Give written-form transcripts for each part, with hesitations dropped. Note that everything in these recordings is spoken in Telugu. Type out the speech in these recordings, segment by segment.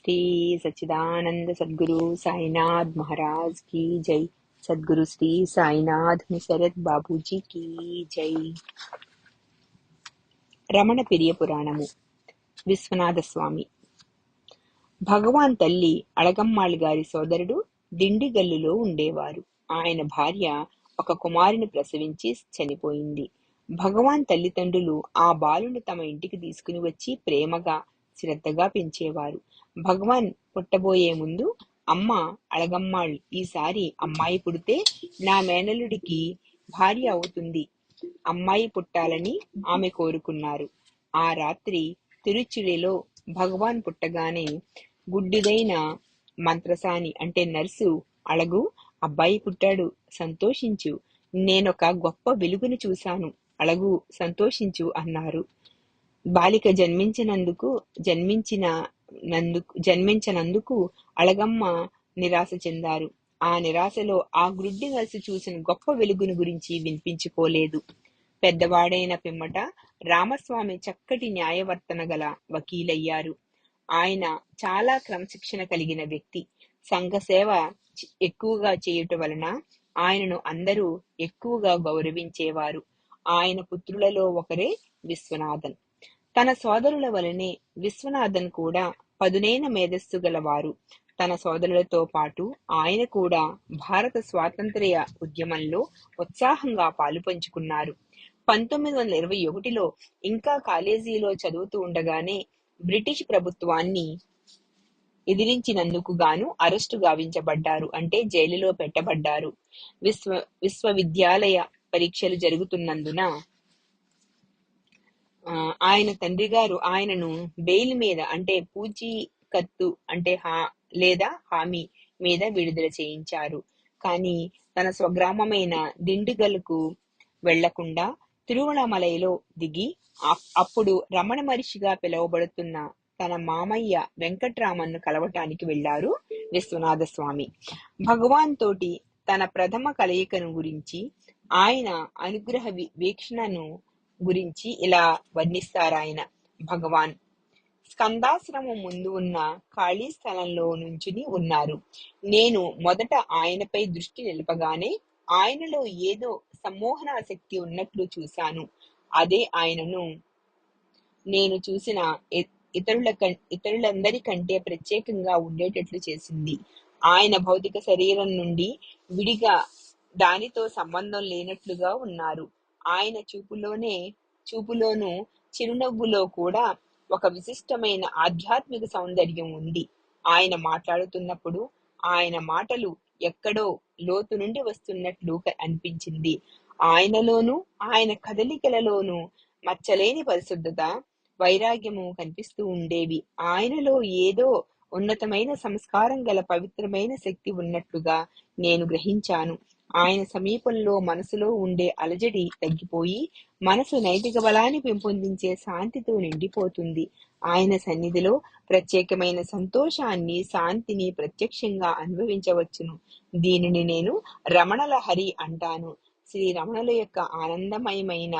శ్రీ సచ్చిదానంద సద్గురు సాయినాథ్ మహారాజ్ की जय। సద్గురు శ్రీ సాయినాథ్ శరత్ బాబూజీ की जय। రమణ పెరియ పురాణము విశ్వనాథ స్వామి. భగవాన్ తల్లి అళగమ్మాళ్ గారి సోదరుడు దిండిగల్లులో ఉండేవారు. ఆయన భార్య ఒక కుమారుని ప్రసవించి చనిపోయింది. భగవాన్ తల్లిదండ్రులు ఆ బాలుని తమ ఇంటికి తీసుకుని వచ్చి ప్రేమగా శ్రద్ధగా పెంచేవారు. భగవాన్ పుట్టబోయే ముందు అమ్మ అళగమ్మాళ్, ఈసారి అమ్మాయి పుడితే నా మేనల్లుడికి భార్య అవుతుంది, అమ్మాయి పుట్టాలని ఆమె కోరుకున్నారు. ఆ రాత్రి తిరుచుడిలో భగవాన్ పుట్టగానే గుడ్డిదైన మంత్రసాని అంటే నర్సు, అళగు, అబ్బాయి పుట్టాడు, సంతోషించు, నేనొక గొప్ప వెలుగును చూశాను, అళగు సంతోషించు అన్నారు. బాలిక జన్మించనందుకు అళగమ్మ నిరాశ చెందారు. ఆ నిరాశలో ఆ గ్రుడ్డి నర్సు చూసిన గొప్ప వెలుగును గురించి వినిపించుకోలేదు. పెద్దవాడైన పిమ్మట రామస్వామి చక్కటి న్యాయవర్తన గల వకీలయ్యారు. ఆయన చాలా క్రమశిక్షణ కలిగిన వ్యక్తి. సంఘ సేవ ఎక్కువగా చేయుట వలన ఆయనను అందరూ ఎక్కువగా గౌరవించేవారు. ఆయన పుత్రులలో ఒకరే విశ్వనాథన్. తన సోదరుల వలనే విశ్వనాథన్ కూడా పదునైన మేధస్సు గలవారు. తన సోదరులతో పాటు ఆయన కూడా భారత స్వాతంత్ర్య ఉద్యమంలో ఉత్సాహంగా పాలుపంచుకున్నారు. 1921లో ఇంకా కాలేజీలో చదువుతూ ఉండగానే బ్రిటిష్ ప్రభుత్వాన్ని ఎదిరించినందుకు గాను అరెస్టు గావించబడ్డారు, అంటే జైలులో పెట్టబడ్డారు. విశ్వవిద్యాలయ పరీక్షలు జరుగుతున్నందున ఆయన తండ్రి గారు ఆయనను బెయిల్ మీద, అంటే పూచీకత్తు అంటే లేదా హామీ మీద విడుదల చేయించారు. కానీ తన స్వగ్రామమైన దిండిగల్కు వెళ్లకుండా తిరువణమలైలో దిగి అప్పుడు రమణ మహర్షిగా పిలువబడుతున్న తన మామయ్య వెంకట్రామన్ను కలవటానికి వెళ్లారు విశ్వనాథ స్వామి. భగవాన్ తోటి తన ప్రథమ కలయికను గురించి, ఆయన అనుగ్రహ వీక్షణను గురించి ఇలా వర్ణిస్తారాయన. భగవాన్ స్కందాశ్రమం ముందు ఉన్న ఖాళీ స్థలంలో నుంచుని ఉన్నారు. నేను మొదట ఆయనపై దృష్టి నిలపగానే ఆయనలో ఏదో సమ్మోహనాశక్తి ఉన్నట్లు చూశాను. అదే ఆయనను నేను చూసిన ఇతరులందరికంటే ప్రత్యేకంగా ఉండేటట్లు చేసింది. ఆయన భౌతిక శరీరం నుండి విడిగా దానితో సంబంధం లేనట్లుగా ఉన్నారు. ఆయన చూపులోనూ చిరునవ్వులో కూడా ఒక విశిష్టమైన ఆధ్యాత్మిక సౌందర్యం ఉంది. ఆయన మాట్లాడుతున్నప్పుడు ఆయన మాటలు ఎక్కడో లోతు నుండి వస్తున్నట్లు అనిపించింది. ఆయనలోనూ ఆయన కదలికలలోనూ మచ్చలేని పరిశుద్ధత, వైరాగ్యము కనిపిస్తూ ఉండేవి. ఆయనలో ఏదో ఉన్నతమైన సంస్కారం గల పవిత్రమైన శక్తి ఉన్నట్లుగా నేను గ్రహించాను. ఆయన సమీపంలో మనసులో ఉండే అలజడి తగ్గిపోయి మనసు నైతిక బలాన్ని పెంపొందించే శాంతితో నిండిపోతుంది. ఆయన సన్నిధిలో ప్రత్యేకమైన సంతోషాన్ని, శాంతిని ప్రత్యక్షంగా అనుభవించవచ్చును. దీనిని నేను రమణలహరి అంటాను. శ్రీ రమణుల యొక్క ఆనందమయమైన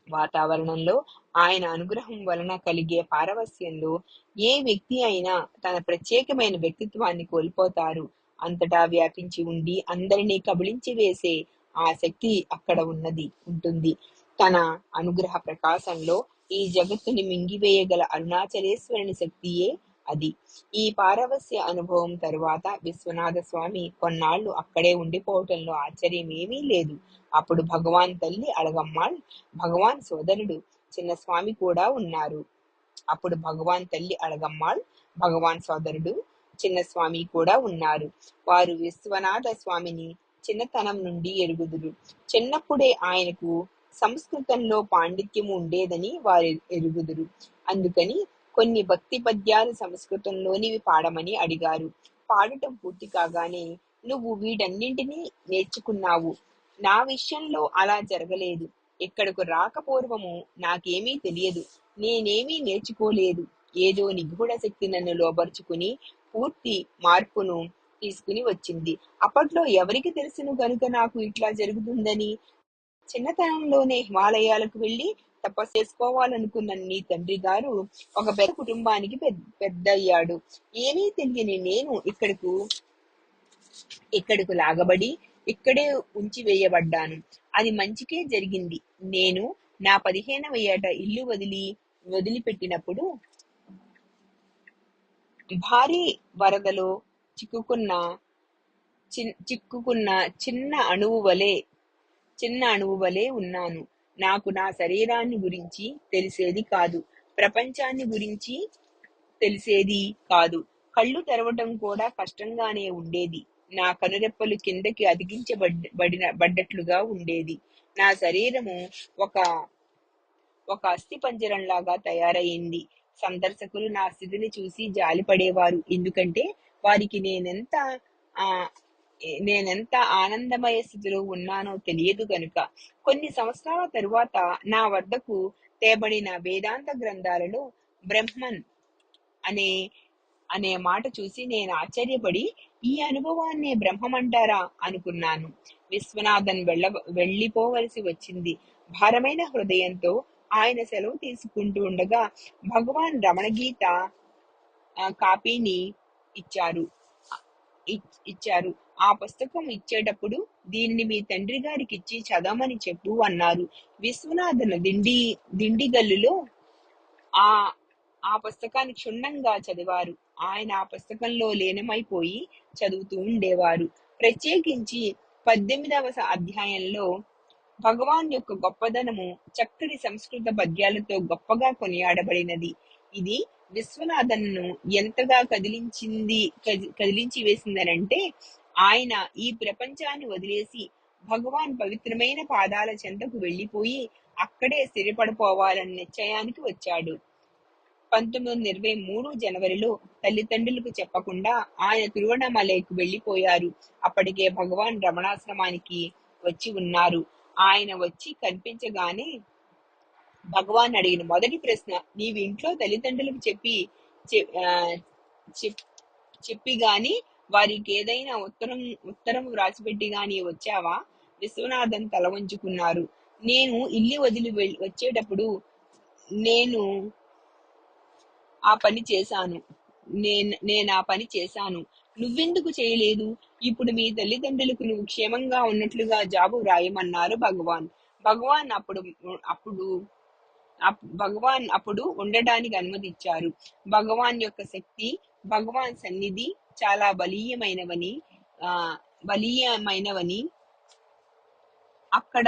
వాతావరణంలో, ఆయన అనుగ్రహం వలన కలిగే పారవస్యంలో ఏ వ్యక్తి అయినా తన ప్రత్యేకమైన వ్యక్తిత్వాన్ని కోల్పోతారు. అంతటా వ్యాపించి ఉండి అందరినీ కబళించి వేసే ఆ శక్తి అక్కడ ఉంటుంది. తన అనుగ్రహ ప్రకాశంలో ఈ జగత్తుని మింగివేయగల అరుణాచలేశ్వరుని శక్తియే అది. ఈ పారవస్య అనుభవం తరువాత విశ్వనాథ స్వామి కొన్నాళ్లు అక్కడే ఉండిపోవటంలో ఆశ్చర్యమేమీ లేదు. అప్పుడు భగవాన్ తల్లి అళగమ్మాళ్, భగవాన్ సోదరుడు చిన్నస్వామి కూడా ఉన్నారు. అప్పుడు భగవాన్ తల్లి అళగమ్మాళ్, భగవాన్ సోదరుడు చిన్నస్వామి కూడా ఉన్నారు. వారు విశ్వనాథ స్వామిని చిన్నతనం నుండి ఎరుగుదురు. చిన్నప్పుడే ఆయనకు సంస్కృతంలో పాండిత్యము ఉండేదని వారు ఎరుగుదురు. అందుకని కొన్ని భక్తి పద్యాలు సంస్కృతంలోనివి పాడమని అడిగారు. పాడటం పూర్తి కాగానే, నువ్వు వీటన్నింటినీ నేర్చుకున్నావు, నా విషయంలో అలా జరగలేదు. ఇక్కడకు రాకపూర్వము నాకేమీ తెలియదు, నేనేమీ నేర్చుకోలేదు. ఏదో నిగూఢ శక్తి నన్ను లోబర్చుకుని పూర్తి మార్పును తీసుకుని వచ్చింది. అప్పట్లో ఎవరికి తెలుసును గనుక నాకు ఇట్లా జరుగుతుందని. చిన్నతనంలోనే హిమాలయాలకు వెళ్లి తపస్సు చేసుకోవాలనుకున్న నీ తండ్రి గారు ఒక పెద్ద కుటుంబానికి పెద్దయ్యాడు. ఏమీ తెలియని నేను ఇక్కడకు లాగబడి ఇక్కడే ఉంచి వేయబడ్డాను. అది మంచికే జరిగింది. నేను నా 15వ ఏట ఇల్లు వదిలిపెట్టినప్పుడు భారీ వరదలో చిక్కుకున్న చిన్న అణువు వలె ఉన్నాను. నాకు నా శరీరాన్ని గురించి తెలిసేది కాదు. ప్రపంచాన్ని గురించి తెలిసేది కాదు. కళ్ళు తెరవటం కూడా కష్టంగానే ఉండేది. నా కనురెప్పలు కిందకి అతికించబడ్డట్లుగా ఉండేది. నా శరీరము ఒక అస్థిపంజరంలాగా తయారయింది. సందర్శకులు నా స్థితిని చూసి జాలిపడేవారు. ఎందుకంటే వారికి నేనెంత ఆనందమయ స్థితిలో ఉన్నానో తెలియదు గనుక. కొన్ని సంవత్సరాల తరువాత నా వద్దకు తేబడిన వేదాంత గ్రంథాలలో బ్రహ్మన్ అనే మాట చూసి నేను ఆశ్చర్యపడి, ఈ అనుభవాన్నే బ్రహ్మమంటారా అనుకున్నాను. విశ్వనాథన్ వెళ్ళిపోవలసి వచ్చింది. భారమైన హృదయంతో ఆయన సెలవు తీసుకుంటూ ఉండగా భగవాన్ రమణగీత కాపీని ఇచ్చారు. ఆ పుస్తకం ఇచ్చేటప్పుడు దీనిని మీ తండ్రి గారికి ఇచ్చి చదవమని చెప్పు అన్నారు. విశ్వనాథన్ దిండిగల్లులో ఆ పుస్తకాన్ని క్షుణ్ణంగా చదివారు. ఆయన ఆ పుస్తకంలో లీనమైపోయి చదువుతూ ఉండేవారు. ప్రత్యేకించి 18వ అధ్యాయంలో భగవాన్ యొక్క గొప్పదనము చక్కటి సంస్కృత పద్యాలతో గొప్పగా కొనియాడబడినది. ఇది విశ్వనాథన్ను ఎంతగా కదిలించి వేసిందనంటే, ఆయన ఈ ప్రపంచాన్ని వదిలేసి భగవాన్ పవిత్రమైన పాదాల చెంతకు వెళ్లిపోయి అక్కడే స్థిరపడిపోవాలన్న నిశ్చయానికి వచ్చాడు. 1923 జనవరిలో తల్లిదండ్రులకు చెప్పకుండా ఆయన తిరువణమలైకు వెళ్లిపోయారు. అప్పటికే భగవాన్ రమణాశ్రమానికి వచ్చి ఉన్నారు. ఆయన వచ్చి కనిపించగానే భగవాన్ అడిగిన మొదటి ప్రశ్న, నీవు ఇంట్లో తల్లిదండ్రులకు చెప్పి గాని వారికి ఏదైనా ఉత్తరం వ్రాసిపెట్టి గాని వచ్చావా? విశ్వనాథన్ తల వంచుకున్నారు. నేను ఇల్లు వదిలి వచ్చేటప్పుడు నేను ఆ పని చేశాను. నువ్వెందుకు చేయలేదు? ఇప్పుడు మీ తల్లిదండ్రులకు నువ్వు క్షేమంగా ఉన్నట్లుగా జాబు వ్రాయమన్నారు భగవాన్. భగవాన్ అప్పుడు ఉండటానికి అనుమతిచ్చారు. భగవాన్ యొక్క శక్తి, భగవాన్ సన్నిధి చాలా బలీయమైనవని అక్కడ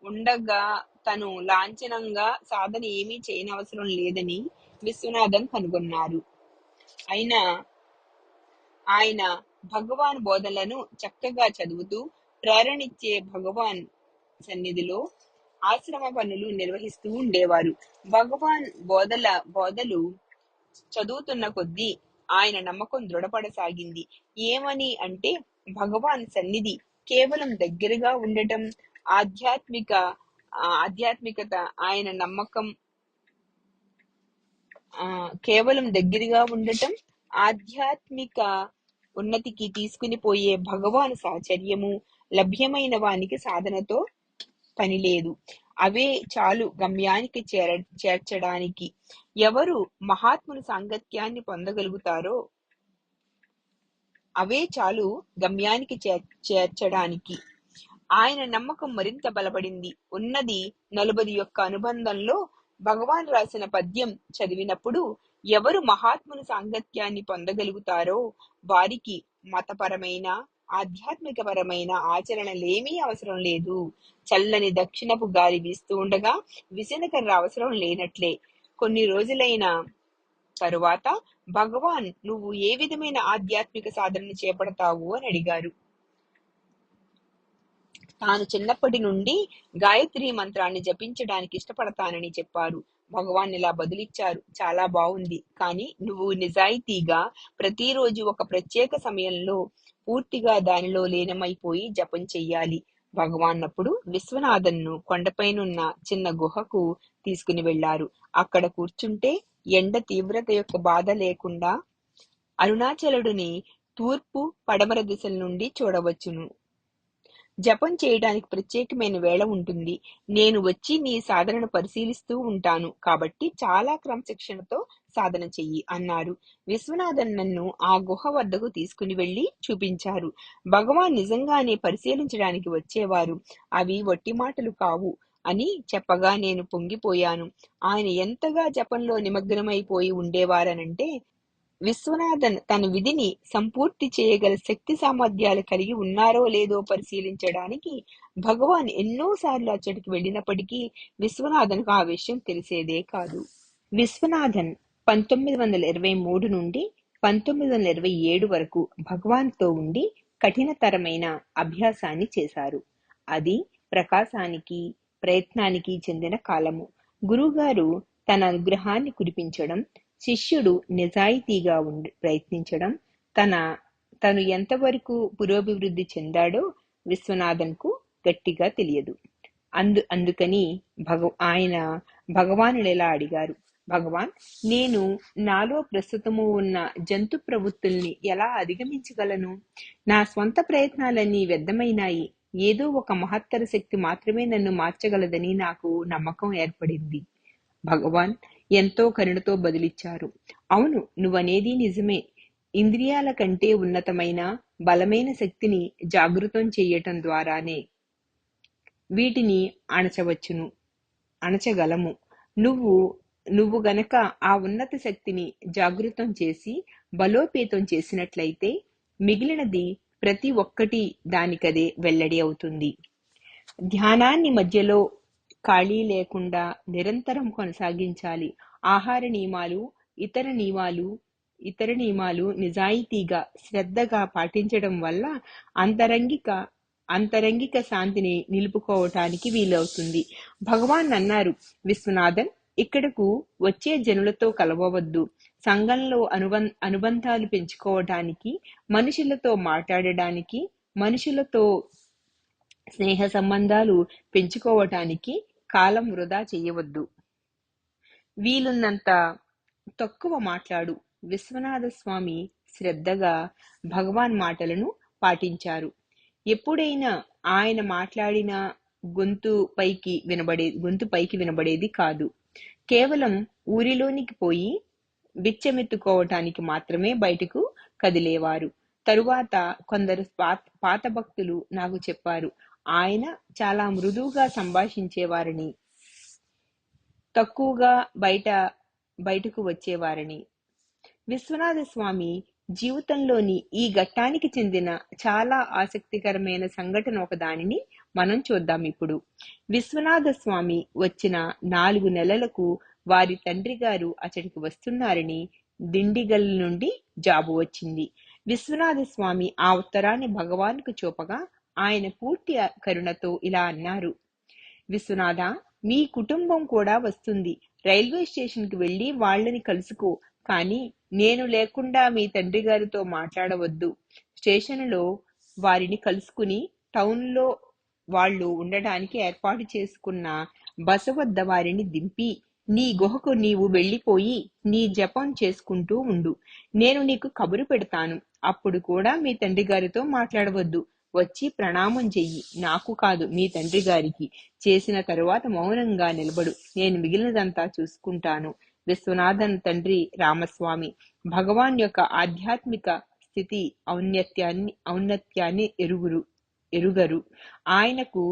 ఉండగా తను లాంఛనంగా సాధన ఏమీ చేయనవసరం లేదని విశ్వనాథన్ కనుగొన్నారు. ఆయన భగవాన్ బోధనలను చక్కగా చదువుతూ ప్రేరణిచ్చే భగవాన్ సన్నిధిలో ఆశ్రమ పనులు నిర్వహిస్తూ ఉండేవారు. భగవాన్ బోధలు చదువుతున్న కొద్దీ ఆయన నమ్మకం దృఢపడసాగింది. ఏమని అంటే, భగవాన్ సన్నిధి కేవలం దగ్గరగా ఉండటం, ఆధ్యాత్మికత ఆయన నమ్మకం కేవలం దగ్గరగా ఉండటం, ఆధ్యాత్మిక ఉన్నతికి తీసుకుని పోయే భగవాన్ సాహచర్యము లభ్యమైన వానికి సాధనతో పనిలేదు. అవే చాలు గమ్యానికి చేర్చడానికి. ఎవరు మహాత్ముని సాంగత్యాన్ని పొందగలుగుతారో అవే చాలు గమ్యానికి చేర్చడానికి. ఆయన నమ్మకం మరింత బలపడింది. ఉన్నది 40 యొక్క అనుబంధంలో భగవాన్ రాసిన పద్యం చదివినప్పుడు, ఎవరు మహాత్ముని సాంగత్యాన్ని పొందగలుగుతారో వారికి మతపరమైన, ఆధ్యాత్మికపరమైన ఆచరణలేమీ అవసరం లేదు. చల్లని దక్షిణపు గాలి వీస్తూ ఉండగా విసనకర్ర అవసరం లేనట్లే. కొన్ని రోజులైన తరువాత భగవాన్, నువ్వు ఏ విధమైన ఆధ్యాత్మిక సాధనను చేపడతావు అని అడిగారు. తాను చిన్నప్పటి నుండి గాయత్రి మంత్రాన్ని జపించడానికి ఇష్టపడతానని చెప్పారు. భగవాన్ ఇలా బదులిచ్చారు, చాలా బాగుంది, కానీ నువ్వు నిజాయితీగా ప్రతిరోజు ఒక ప్రత్యేక సమయంలో పూర్తిగా దానిలో లీనమైపోయి జపం చెయ్యాలి. భగవాన్ అప్పుడు విశ్వనాథన్ను కొండపైనున్న చిన్న గుహకు తీసుకుని వెళ్లారు. అక్కడ కూర్చుంటే ఎండ తీవ్రత యొక్క బాధ లేకుండా అరుణాచలుడిని తూర్పు, పడమర దిశల నుండి చూడవచ్చును. జపం చేయడానికి ప్రత్యేకమైన వేళ ఉంటుంది. నేను వచ్చి నీ సాధనను పరిశీలిస్తూ ఉంటాను. కాబట్టి చాలా క్రమశిక్షణతో సాధన చెయ్యి అన్నారు. విశ్వనాథన్ నన్ను ఆ గుహ వద్దకు తీసుకుని వెళ్లి చూపించారు. భగవాన్ నిజంగానే పరిశీలించడానికి వచ్చేవారు. అవి వట్టి మాటలు కావు అని చెప్పగా నేను పొంగిపోయాను. ఆయన ఎంతగా జపంలో నిమగ్నమైపోయి ఉండేవారనంటే, విశ్వనాథన్ తన విధిని సంపూర్తి చేయగల శక్తి సామర్థ్యాలు కలిగి ఉన్నారో లేదో పరిశీలించడానికి భగవాన్ ఎన్నోసార్లు అచ్చటికి వెళ్ళినప్పటికీ విశ్వనాథన్కు ఆ విషయం తెలిసేదే కాదు. విశ్వనాథన్ 1923 నుండి 1927 వరకు భగవాన్తో ఉండి కఠినతరమైన అభ్యాసాన్ని చేశారు. అది ప్రకాశానికి, ప్రయత్నానికి చెందిన కాలము. గురువుగారు తన అనుగ్రహాన్ని కురిపించడం, శిష్యుడు నిజాయితీగా ప్రయత్నించడం, తను ఎంతవరకు పురోభివృద్ధి చెందాడో విశ్వనాథన్కు గట్టిగా తెలియదు. అందుకని ఆయన భగవానుడు ఎలా అడిగారు, భగవాన్, నేను నాలో ప్రస్తుతము ఉన్న జంతు ప్రవృత్తుల్ని ఎలా అధిగమించగలను? నా స్వంత ప్రయత్నాలన్నీ వ్యర్థమైనాయి. ఏదో ఒక మహత్తర శక్తి మాత్రమే నన్ను మార్చగలదని నాకు నమ్మకం ఏర్పడింది. భగవాన్ ఎంతో కరుణతో బదులిచ్చారు. అవును, నువ్వనేది నిజమే. ఇంద్రియాల కంటే ఉన్నతమైన బలమైన శక్తిని జాగృతం చెయ్యటం ద్వారానే వీటిని అణచగలము. నువ్వు గనక ఆ ఉన్నత శక్తిని జాగృతం చేసి బలోపేతం చేసినట్లయితే మిగిలినది ప్రతి ఒక్కటి దానికదే వెల్లడి అవుతుంది. ధ్యానాన్ని మధ్యలో ఖాళీ లేకుండా నిరంతరం కొనసాగించాలి. ఆహార నియమాలు, ఇతర నియమాలు నిజాయితీగా, శ్రద్ధగా పాటించడం వల్ల అంతరంగిక శాంతిని నిలుపుకోవటానికి వీలవుతుంది. భగవాన్ అన్నారు, విశ్వనాథన్, ఇక్కడకు వచ్చే జనులతో కలవవద్దు. సంఘంలో అనుబంధాలు పెంచుకోవటానికి, మనుషులతో మాట్లాడడానికి, మనుషులతో స్నేహ సంబంధాలు పెంచుకోవటానికి కాలం వృధా చెయ్యవద్దు. వీలున్నంత తక్కువ మాట్లాడు. విశ్వనాథ స్వామి శ్రద్ధగా భగవాన్ మాటలను పాటించారు. ఎప్పుడైనా ఆయన మాట్లాడినా గొంతు పైకి వినబడేది కాదు. కేవలం ఊరిలోనికి పోయి బిచ్చమెత్తుకోవటానికి మాత్రమే బయటకు కదిలేవారు. తరువాత కొందరు పాత భక్తులు నాకు చెప్పారు, ఆయన చాలా మృదువుగా సంభాషించేవారని, తక్కువగా బయటకు వచ్చేవారని. విశ్వనాథ స్వామి జీవితంలోని ఈ ఘట్టానికి చెందిన చాలా ఆసక్తికరమైన సంఘటన ఒకదానిని మనం చూద్దాం ఇప్పుడు. విశ్వనాథ స్వామి వచ్చిన 4 నెలలకు వారి తండ్రి గారు అతడికి వస్తున్నారని దిండిగల్ నుండి జాబు వచ్చింది. విశ్వనాథ స్వామి ఆ ఉత్తరాన్ని భగవాన్కు చూపగా ఆయన పూర్తి కరుణతో ఇలా అన్నారు, విశ్వనాథ, మీ కుటుంబం కూడా వస్తుంది. రైల్వే స్టేషన్ కి వెళ్లి వాళ్ళని కలుసుకో. కానీ నేను లేకుండా మీ తండ్రి గారితో మాట్లాడవద్దు. స్టేషన్లో వారిని కలుసుకుని టౌన్ లో వాళ్ళు ఉండడానికి ఏర్పాటు చేసుకున్న బస వద్ద వారిని దింపి నీ గుహకు నీవు వెళ్లిపోయి నీ జపం చేసుకుంటూ ఉండు. నేను నీకు కబురు పెడతాను. అప్పుడు కూడా మీ తండ్రి గారితో మాట్లాడవద్దు. వచ్చి ప్రణామం చెయ్యి, నాకు కాదు మీ తండ్రి గారికి. చేసిన తరువాత మౌనంగా నిలబడు. నేను మిగిలినదంతా చూసుకుంటాను. విశ్వనాథన్ తండ్రి రామస్వామి భగవాన్ యొక్క ఆధ్యాత్మిక స్థితి ఔన్నత్యాన్ని ఎరుగరు. ఆయనకు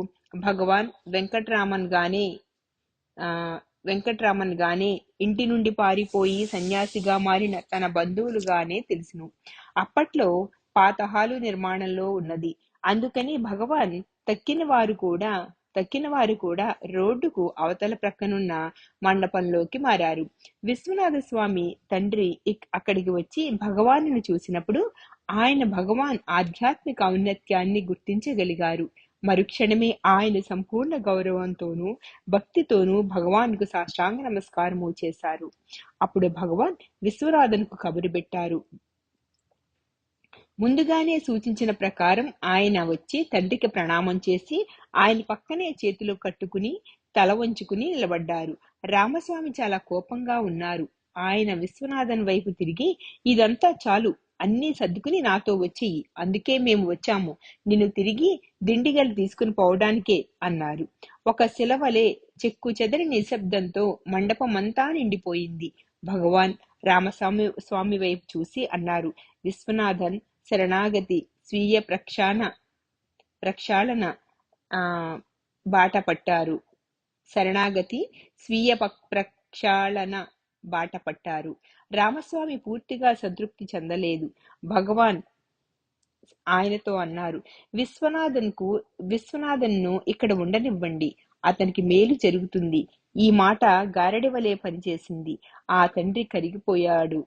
భగవాన్ వెంకట్రామన్ గానే, ఇంటి నుండి పారిపోయి సన్యాసిగా మారిన తన బంధువులుగానే తెలుసును. అప్పట్లో పాత హాలు నిర్మాణంలో ఉన్నది. అందుకని భగవాన్ తక్కిన వారు కూడా రోడ్డుకు అవతల ప్రక్కనున్న మండపంలోకి మారారు. విశ్వనాథ స్వామి తండ్రి అక్కడికి వచ్చి భగవానుని చూసినప్పుడు ఆయన భగవాన్ ఆధ్యాత్మిక ఔన్నత్యాన్ని గుర్తించగలిగారు. మరుక్షణమే ఆయన సంపూర్ణ గౌరవంతోనూ భక్తితోనూ భగవాన్కు సాష్టాంగ నమస్కారము చేశారు. అప్పుడు భగవాన్ విశ్వనాథన్కు కబురు పెట్టారు. ముందుగానే సూచించిన ప్రకారం ఆయన వచ్చి తండ్రికి ప్రణామం చేసి ఆయన పక్కనే చేతులు కట్టుకుని తల వంచుకుని నిలబడ్డారు. రామస్వామి చాలా కోపంగా ఉన్నారు. ఆయన విశ్వనాథన్ వైపు తిరిగి, ఇదంతా చాలు, అన్నీ సర్దుకుని నాతో వచ్చేయి, అందుకే మేము వచ్చాము, నిన్ను తిరిగి దిండిగలు తీసుకుని పోవడానికే అన్నారు. ఒక శిలవలే చెక్కు చెదరి నిశ్శబ్దంతో మండపమంతా నిండిపోయింది. భగవాన్ స్వామి వైపు చూసి అన్నారు, విశ్వనాథన్ శరణాగతి స్వీయ ప్రక్షాళన ఆ బాట పట్టారు. శరణాగతి స్వీయ ప్రక్షాళన బాట పట్టారు. రామస్వామి పూర్తిగా సంతృప్తి చెందలేదు. భగవాన్ ఆయనతో అన్నారు, విశ్వనాథన్ను ఇక్కడ ఉండనివ్వండి, అతనికి మేలు జరుగుతుంది. ఈ మాట గారడి వలె పనిచేసింది. ఆ తండ్రి కరిగిపోయాడు.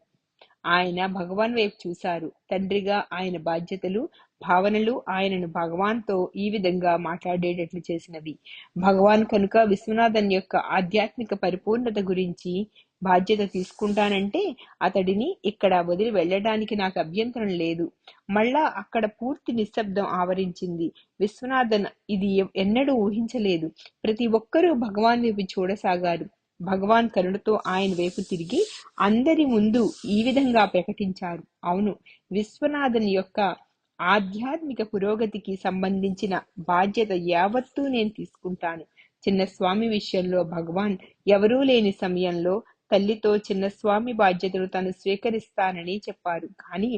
ఆయన భగవాన్ వైపు చూశారు. తండ్రిగా ఆయన బాధ్యతలు, భావనలు ఆయనను భగవాన్తో ఈ విధంగా మాట్లాడేటట్లు చేసినవి. భగవాన్ కనుక విశ్వనాథన్ యొక్క ఆధ్యాత్మిక పరిపూర్ణత గురించి బాధ్యత తీసుకుంటానంటే అతడిని ఇక్కడ వదిలి వెళ్ళడానికి నాకు అభ్యంతరం లేదు. మళ్ళా అక్కడ పూర్తి నిశ్శబ్దం ఆవరించింది. విశ్వనాథన్ ఇది ఎన్నడూ ఊహించలేదు. ప్రతి ఒక్కరూ భగవాన్ వైపు చూడసాగారు. భగవాన్ కరుణతో ఆయన వైపు తిరిగి అందరి ముందు ఈ విధంగా ప్రకటించారు, అవును, విశ్వనాథన్ యొక్క ఆధ్యాత్మిక పురోగతికి సంబంధించిన బాధ్యత యావత్తూ నేను తీసుకుంటాను. చిన్నస్వామి విషయంలో భగవాన్ ఎవరూ లేని సమయంలో తల్లితో చిన్నస్వామి బాధ్యతను తను స్వీకరిస్తానని చెప్పారు. కానీ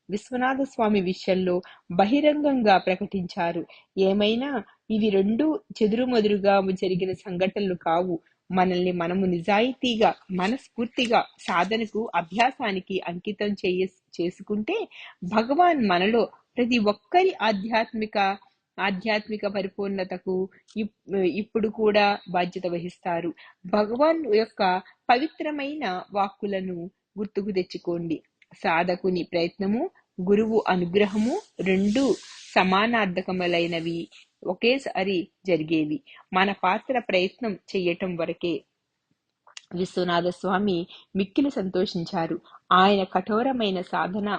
విశ్వనాథ స్వామి విషయంలో బహిరంగంగా ప్రకటించారు. ఏమైనా ఇవి రెండు చెదురుమదురుగా జరిగిన సంఘటనలు కావు. మనల్ని మనము నిజాయితీగా, మనస్ఫూర్తిగా సాధనకు, అభ్యాసానికి అంకితం చేసుకుంటే భగవాన్ మనలో ప్రతి ఒక్కరి ఆధ్యాత్మిక పరిపూర్ణతకు ఇప్పుడు కూడా బాధ్యత వహిస్తారు. భగవాన్ యొక్క పవిత్రమైన వాక్కులను గుర్తుకు తెచ్చుకోండి. సాధకుని ప్రయత్నము, గురువు అనుగ్రహము రెండు సమానార్థకములైనవి, ఒకేసారి జరిగేవి. మన పాత్ర ప్రయత్నం చెయ్యటం వరకే. విశ్వనాథ స్వామి మిక్కిలి సంతోషించారు. ఆయన కఠోరమైన సాధన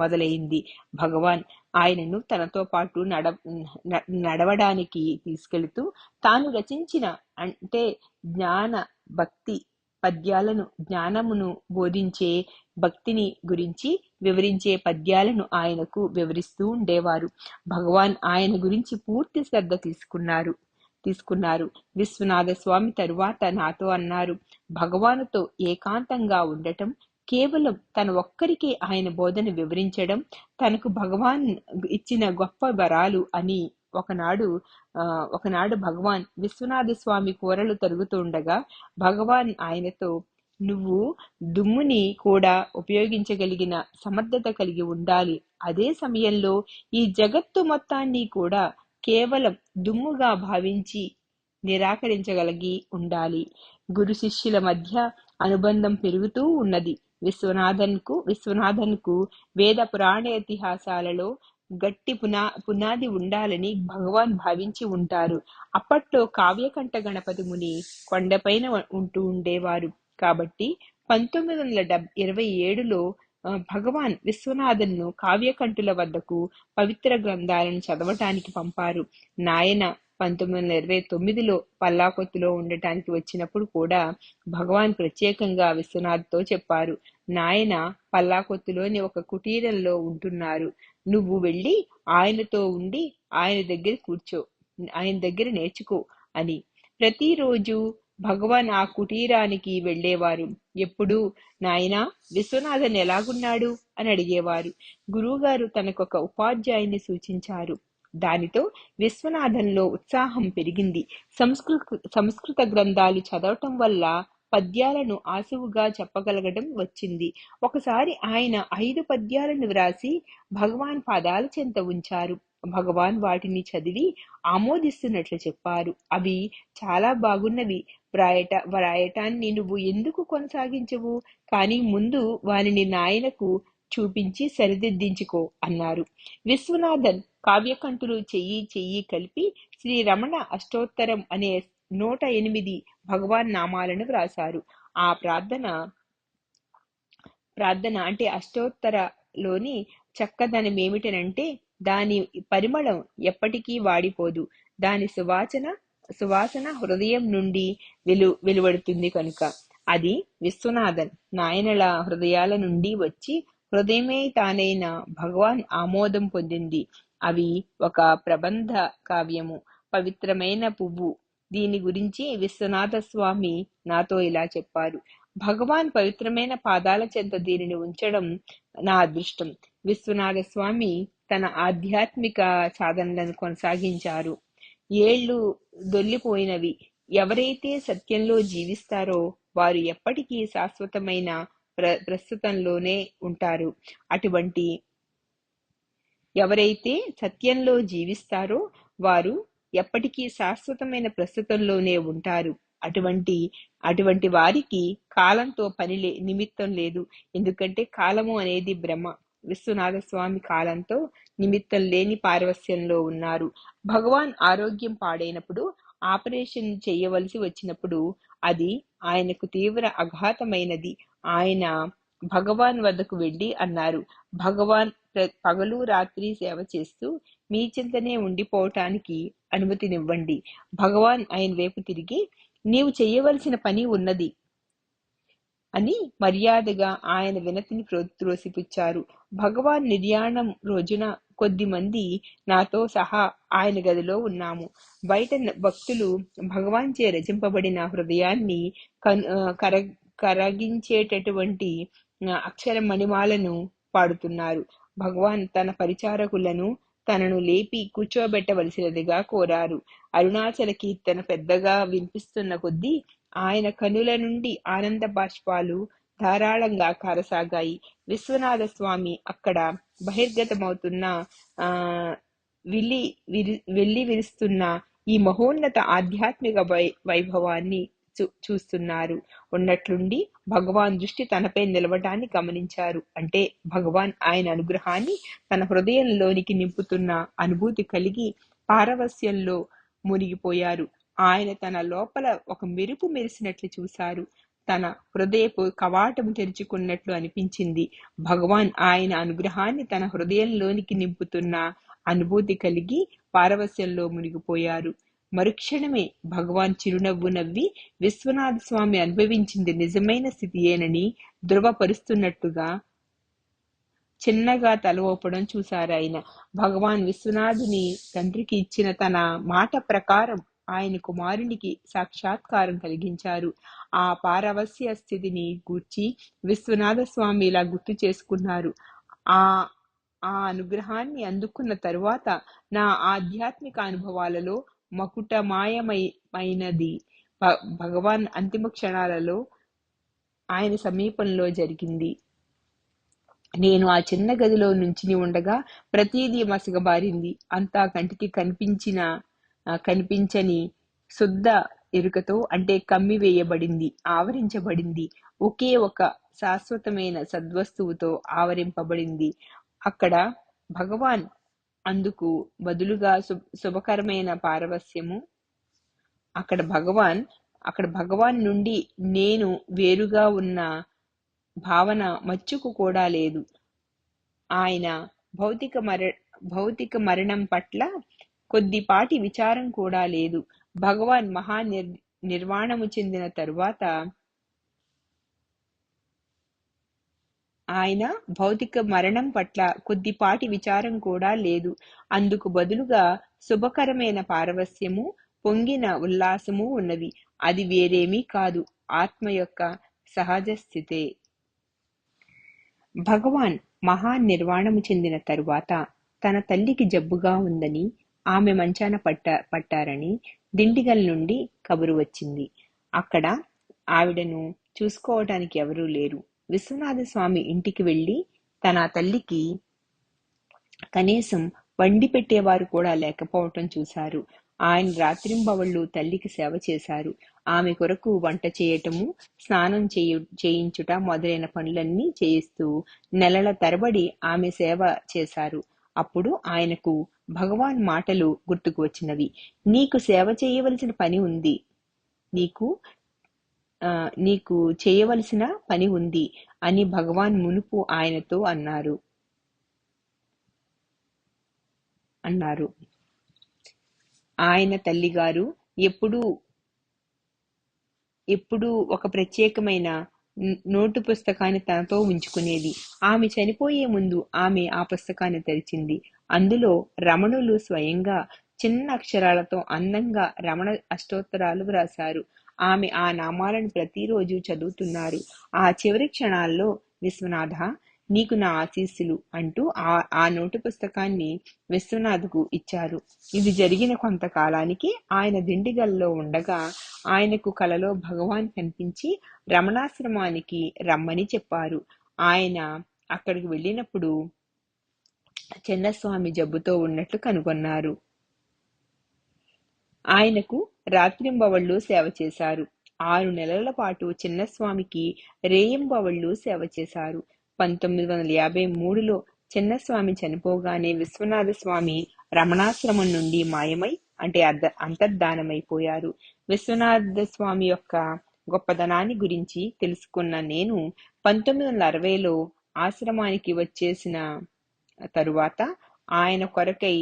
మొదలైంది. భగవాన్ ఆయనను తనతో పాటు నడవడానికి తీసుకెళుతూ తాను రచించిన అంటే జ్ఞాన భక్తి పద్యాలను, జ్ఞానమును బోధించే భక్తిని గురించి వివరించే పద్యాలను ఆయనకు వివరిస్తూ ఉండేవారు. భగవాన్ ఆయన గురించి పూర్తి శ్రద్ధ తీసుకున్నారు. విశ్వనాథ స్వామి తరువాత నాతో అన్నారు, భగవానుతో ఏకాంతంగా ఉండటం, కేవలం తన ఒక్కరికే ఆయన బోధన వివరించడం తనకు భగవాన్ ఇచ్చిన గొప్ప వరాలు అని ఒకనాడు భగవాన్ విశ్వనాథ స్వామి కూరలు తరుగుతుండగా భగవాన్ ఆయనతో, నువ్వు దుమ్ముని కూడా ఉపయోగించగలిగిన సమర్థత కలిగి ఉండాలి. అదే సమయంలో ఈ జగత్తు మొత్తాన్ని కూడా కేవలం దుమ్ముగా భావించి నిరాకరించగలిగి ఉండాలి. గురు శిష్యుల మధ్య అనుబంధం పెరుగుతూ ఉన్నది. విశ్వనాథన్కు వేద పురాణ ఇతిహాసాలలో గట్టి పునాది ఉండాలని భగవాన్ భావించి ఉంటారు. అప్పట్లో కావ్యకంఠ గణపతి ముని కొండపైన ఉంటూ ఉండేవారు. కాబట్టి 1927లో భగవాన్ విశ్వనాథన్ను కావ్యకంఠుల వద్దకు పవిత్ర గ్రంథాలను చదవటానికి పంపారు. నాయన 1929లో పల్లాకొత్తులో ఉండటానికి వచ్చినప్పుడు కూడా భగవాన్ ప్రత్యేకంగా విశ్వనాథ్తో చెప్పారు, నాయన పల్లాకొత్తులోని ఒక కుటీరంలో ఉంటున్నారు, నువ్వు వెళ్ళి ఆయనతో ఉండి ఆయన దగ్గర నేర్చుకో అని. ప్రతిరోజు భగవాన్ ఆ కుటీరానికి వెళ్లేవారు. ఎప్పుడు, నాయనా విశ్వనాథన్ ఎలాగున్నాడు అని అడిగేవారు. గురువుగారు తనకొక ఉపాధ్యాయుని సూచించారు. దానితో విశ్వనాథన్లో ఉత్సాహం పెరిగింది. సంస్కృత గ్రంథాలు చదవటం వల్ల పద్యాలను ఆసువుగా చెప్పగలగడం వచ్చింది. ఒకసారి ఆయన 5 పద్యాలను వ్రాసి భగవాన్ పాదాల చెంత ఉంచారు. భగవాన్ వాటిని చదివి ఆమోదిస్తున్నట్లు చెప్పారు. అవి చాలా బాగున్నవి, వ్రాయటాన్ని నువ్వు ఎందుకు కొనసాగించవు? కానీ ముందు వారిని నాయనకు చూపించి సరిదిద్దించుకో అన్నారు. విశ్వనాథన్ కావ్యకంఠులు చెయ్యి కలిపి శ్రీ రమణ అష్టోత్తరం అనే 108 భగవాన్ నామాలను వ్రాసారు. ఆ ప్రార్థన అంటే అష్టోత్తరలోని చక్కదనం ఏమిటనంటే దాని పరిమళం ఎప్పటికీ వాడిపోదు. దాని సువాసన హృదయం నుండి వెలువడుతుంది కనుక. అది విశ్వనాథన్ నాయనల హృదయాల నుండి వచ్చి హృదయమే తానైన భగవాన్ ఆమోదం పొందింది. అవి ఒక ప్రబంధ కావ్యము, పవిత్రమైన పువ్వు. దీని గురించి విశ్వనాథ స్వామి నాతో ఇలా చెప్పారు: భగవాన్ పవిత్రమైన పాదాల చెంత దీనిని ఉంచడం నా అదృష్టం. విశ్వనాథ స్వామి తన ఆధ్యాత్మిక సాధనలను కొనసాగించారు. ఏళ్లు దొల్లిపోయినవి. ఎవరైతే సత్యంలో జీవిస్తారో వారు ఎప్పటికీ శాశ్వతమైన ప్రస్తుతంలోనే ఉంటారు. ఎవరైతే సత్యంలో జీవిస్తారో వారు ఎప్పటికీ శాశ్వతమైన ప్రస్తుతంలోనే ఉంటారు. అటువంటి వారికి కాలంతో నిమిత్తం లేదు. ఎందుకంటే కాలము అనేది బ్రహ్మ. విశ్వనాథ స్వామి కాలంతో నిమిత్తం లేని పారవస్యంలో ఉన్నారు. భగవాన్ ఆరోగ్యం పాడైనప్పుడు, ఆపరేషన్ చేయవలసి వచ్చినప్పుడు అది ఆయనకు తీవ్ర అఘాతమైనది. ఆయన భగవాన్ వద్దకు వెళ్లి అన్నారు: భగవాన్ పగలు రాత్రి సేవ చేస్తూ మీ చింతనే ఉండిపోవటానికి అనుమతినివ్వండి. భగవాన్ ఆయన వైపు తిరిగి, నీవు చెయ్యవలసిన పని ఉన్నది అని మర్యాదగా ఆయన వినతిని త్రోసిపుచ్చారు. భగవాన్ నిర్యాణం రోజున కొద్ది మంది నాతో సహా ఆయన గదిలో ఉన్నాము. బయట భక్తులు భగవాన్ చే రచింపబడిన హృదయాన్ని కరగించేటటువంటి అక్షర మణిమాలను పాడుతున్నారు. భగవాన్ తన పరిచారకులను తనను లేపి కూర్చోబెట్టవలసినదిగా కోరారు. అరుణాచల కీర్తన పెద్దగా వినిపిస్తున్న కొద్దీ ఆయన కనుల నుండి ఆనంద బాష్పాలు ధారాళంగా కారసాగాయి. విశ్వనాథ స్వామి అక్కడ బహిర్గతమవుతున్న వెళ్లి విరుస్తున్న ఈ మహోన్నత ఆధ్యాత్మిక వైభవాన్ని చూస్తున్నారు. ఉన్నట్లుండి భగవాన్ దృష్టి తనపై నిలవటాన్ని గమనించారు. అంటే భగవాన్ ఆయన అనుగ్రహాన్ని తన హృదయంలోనికి నింపుతున్న అనుభూతి కలిగి పారవస్యంలో మునిగిపోయారు. ఆయన తన లోపల ఒక మెరుపు మెరిసినట్లు చూశారు. తన హృదయపు కవాటము తెరుచుకున్నట్లు అనిపించింది. భగవాన్ ఆయన అనుగ్రహాన్ని తన హృదయంలోనికి నింపుతున్న అనుభూతి కలిగి పారవస్యంలో మునిగిపోయారు. మరుక్షణమే భగవాన్ చిరునవ్వు నవ్వి విశ్వనాథ స్వామి అనుభవించింది నిజమైన స్థితియేనని ధృవపరుస్తున్నట్టుగా చిన్నగా తల ఊపడం చూశారాయన. భగవాన్ విశ్వనాథుని తండ్రికి ఇచ్చిన తన మాట ప్రకారం ఆయన కుమారునికి సాక్షాత్కారం కలిగించారు. ఆ పారవస్య స్థితిని గూర్చి విశ్వనాథ స్వామి ఇలా గుర్తు చేసుకున్నారు: ఆ అనుగ్రహాన్ని అందుకున్న తరువాత నా ఆధ్యాత్మిక అనుభవాలలో మకుటమాయమైనది భగవాన్ అంతిమ క్షణాలలో ఆయన సమీపంలో జరిగింది. నేను ఆ చిన్న గదిలో నుంచిని ఉండగా ప్రతిదీ మసకబారింది. అంతా కంటికి కనిపించని శుద్ధ ఎరుకతో, అంటే కమ్మి వేయబడింది, ఆవరించబడింది. ఒకే ఒక శాశ్వతమైన సద్వస్తువుతో ఆవరింపబడింది. అక్కడ భగవాన్ అందుకు బదులుగా శుభకరమైన పారవస్యము, అక్కడ భగవాన్ నుండి నేను వేరుగా ఉన్న భావన మచ్చుకు కూడా లేదు. ఆయన భౌతిక మరణం పట్ల కొద్దిపాటి విచారం కూడా లేదు. భగవాన్ నిర్వాణము చెందిన తరువాత ఆయన భౌతిక మరణం పట్ల కొద్దిపాటి విచారం కూడా లేదు. అందుకు బదులుగా శుభకరమైన పారవస్యము, పొంగిన ఉల్లాసము ఉన్నవి. అది వేరేమీ కాదు, ఆత్మ యొక్క సహజ స్థితే. భగవాన్ నిర్వాణము చెందిన తరువాత తన తల్లికి జబ్బుగా ఉందని, ఆమె మంచాన పట్టారని దిండిగల్ నుండి కబురు వచ్చింది. అక్కడ ఆవిడను చూసుకోవటానికి ఎవరూ లేరు. విశ్వనాథ స్వామి ఇంటికి వెళ్లి తన తల్లికి కనీసం వండి పెట్టేవారు కూడా లేకపోవటం చూశారు. ఆయన రాత్రింబవళ్లు తల్లికి సేవ చేశారు. ఆమె కొరకు వంట చేయటము, స్నానం చేయించుట మొదలైన పనులన్నీ చేయిస్తూ నెలల తరబడి ఆమె సేవ చేశారు. అప్పుడు ఆయనకు భగవాన్ మాటలు గుర్తుకు వచ్చినవి: నీకు సేవ చేయవలసిన పని ఉంది, నీకు చేయవలసిన పని ఉంది అని భగవాన్ మునుపు ఆయనతో అన్నారు. ఆయన తల్లిగారు ఎప్పుడూ ఎప్పుడూ ఒక ప్రత్యేకమైన నోటు పుస్తకాన్ని తనతో ఉంచుకునేది. ఆమె చనిపోయే ముందు ఆమె ఆ పుస్తకాన్ని తెరిచింది. అందులో రమణులు స్వయంగా చిన్న అక్షరాలతో అందంగా రమణ అష్టోత్తరాలు వ్రాశారు. ఆమె ఆ నామాలను ప్రతిరోజు చదువుతున్నారు. ఆ చివరి క్షణాల్లో విశ్వనాథ, నీకు నా ఆశీస్సులు అంటూ ఆ నోటు పుస్తకాన్ని విశ్వనాథ్కు ఇచ్చారు. ఇది జరిగిన కొంతకాలానికి ఆయన దిండిగల్లో ఉండగా ఆయనకు కలలో భగవాన్ కనిపించి రమణాశ్రమానికి రమ్మని చెప్పారు. ఆయన అక్కడికి వెళ్ళినప్పుడు చిన్నస్వామి జబ్బుతో ఉన్నట్లు కనుగొన్నారు. ఆయనకు రాత్రింబవళ్లు సేవ చేశారు. 6 నెలల పాటు చిన్నస్వామికి రేయింబవళ్లు సేవ చేశారు. 1953లో చిన్నస్వామి చనిపోగానే విశ్వనాథ స్వామి రమణాశ్రమం నుండి మాయమై అంటే అంతర్ధానమైపోయారు. విశ్వనాథ స్వామి యొక్క గొప్పదనాన్ని గురించి తెలుసుకున్న నేను 1960లో ఆశ్రమానికి వచ్చేసిన తరువాత ఆయన కొరకై